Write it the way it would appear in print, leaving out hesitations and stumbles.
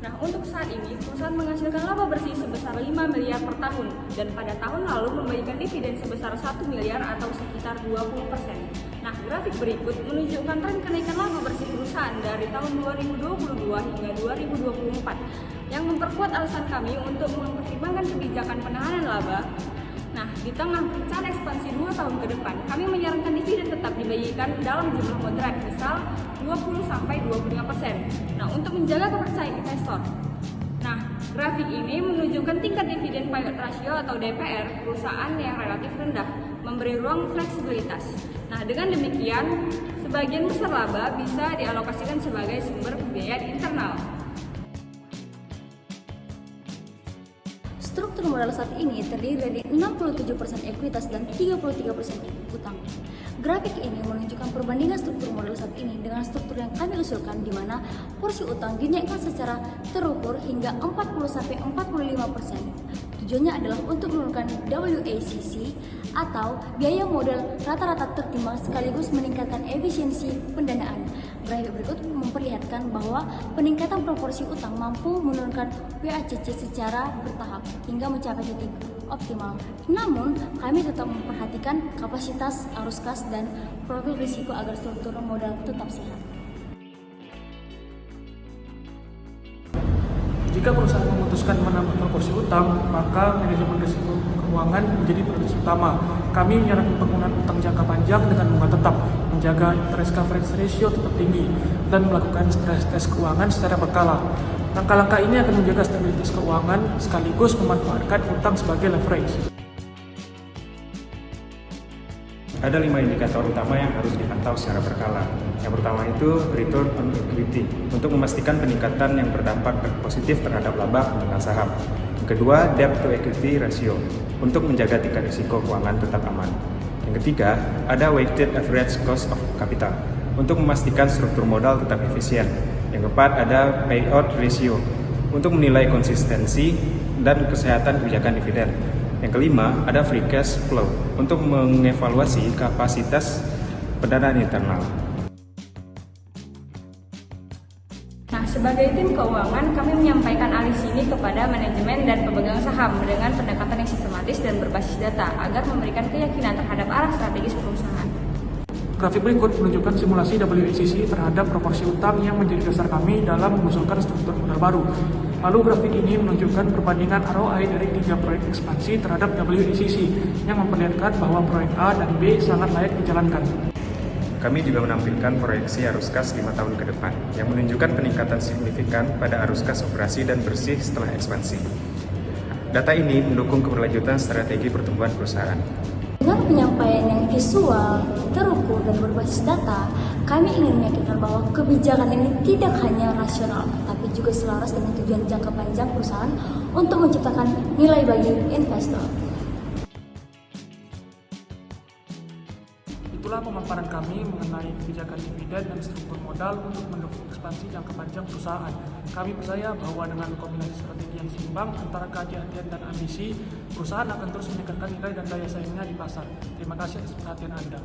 Nah, untuk saat ini, perusahaan menghasilkan laba bersih sebesar 5 miliar per tahun dan pada tahun lalu membagikan dividen sebesar 1 miliar atau sekitar 20%. Nah, grafik berikut menunjukkan tren kenaikan laba bersih perusahaan dari tahun 2022 hingga 2024 yang memperkuat alasan kami untuk mempertimbangkan kebijakan penahanan laba. Nah, di tengah rencana ekspansi 2 tahun ke depan, kami menyarankan dividen tetap dibagikan dalam jumlah moderat, misal 20-25%. Nah, untuk menjaga kepercayaan investor. Nah, grafik ini menunjukkan tingkat dividen payout ratio atau DPR perusahaan yang relatif rendah, memberi ruang fleksibilitas. Nah, dengan demikian, sebagian besar laba bisa dialokasikan sebagai sumber pembiayaan internal. Struktur modal saat ini terdiri dari 67% ekuitas dan 33% utang. Grafik ini menunjukkan perbandingan struktur modal saat ini dengan struktur yang kami usulkan, di mana porsi utang dinaikkan secara terukur hingga 40-45%. Tujuannya adalah untuk menurunkan WACC atau biaya modal rata-rata tertimbang sekaligus meningkatkan efisiensi pendanaan. Grafik berikut memperlihatkan bahwa peningkatan proporsi utang mampu menurunkan WACC secara bertahap hingga mencapai titik optimal. Namun, kami tetap memperhatikan kapasitas arus kas dan profil risiko agar struktur modal tetap sehat. Jika perusahaan memutuskan menambah proporsi utang, maka manajemen risiko keuangan menjadi prioritas utama. Kami menyarankan penggunaan utang jangka panjang dengan bunga tetap, menjaga interest coverage ratio tetap tinggi, dan melakukan stress test keuangan secara berkala. Langkah-langkah ini akan menjaga stabilitas keuangan sekaligus memanfaatkan utang sebagai leverage. Ada 5 indikator utama yang harus dipantau secara berkala. Yang pertama itu return on equity, untuk memastikan peningkatan yang berdampak positif terhadap laba pemegang saham. Yang kedua, debt to equity ratio, untuk menjaga tingkat risiko keuangan tetap aman. Yang ketiga, ada weighted average cost of capital, untuk memastikan struktur modal tetap efisien. Yang keempat, ada payout ratio, untuk menilai konsistensi dan kesehatan kebijakan dividen. Yang kelima, ada free cash flow, untuk mengevaluasi kapasitas pendanaan internal. Nah, sebagai tim keuangan, kami menyampaikan analisis ini kepada manajemen dan pemegang saham dengan pendekatan yang sistematis dan berbasis data agar memberikan keyakinan terhadap arah strategis perusahaan. Grafik berikut menunjukkan simulasi WACC terhadap proporsi utang yang menjadi dasar kami dalam mengusulkan struktur modal baru. Lalu grafik ini menunjukkan perbandingan ROI dari 3 proyek ekspansi terhadap WACC yang memperlihatkan bahwa proyek A dan B sangat layak dijalankan. Kami juga menampilkan proyeksi arus kas 5 tahun ke depan yang menunjukkan peningkatan signifikan pada arus kas operasi dan bersih setelah ekspansi. Data ini mendukung keberlanjutan strategi pertumbuhan perusahaan. Dengan penyampaian yang visual, terukur, dan berbasis data, kami ingin meyakinkan bahwa kebijakan ini tidak hanya rasional, tapi juga selaras dengan tujuan jangka panjang perusahaan untuk menciptakan nilai bagi investor. Itulah pemaparan kami mengenai kebijakan dividen dan struktur modal untuk mendukung ekspansi jangka panjang perusahaan. Kami percaya bahwa dengan kombinasi strategi yang seimbang antara kehati-hatian dan ambisi, perusahaan akan terus meningkatkan nilai dan daya saingnya di pasar. Terima kasih atas perhatian Anda.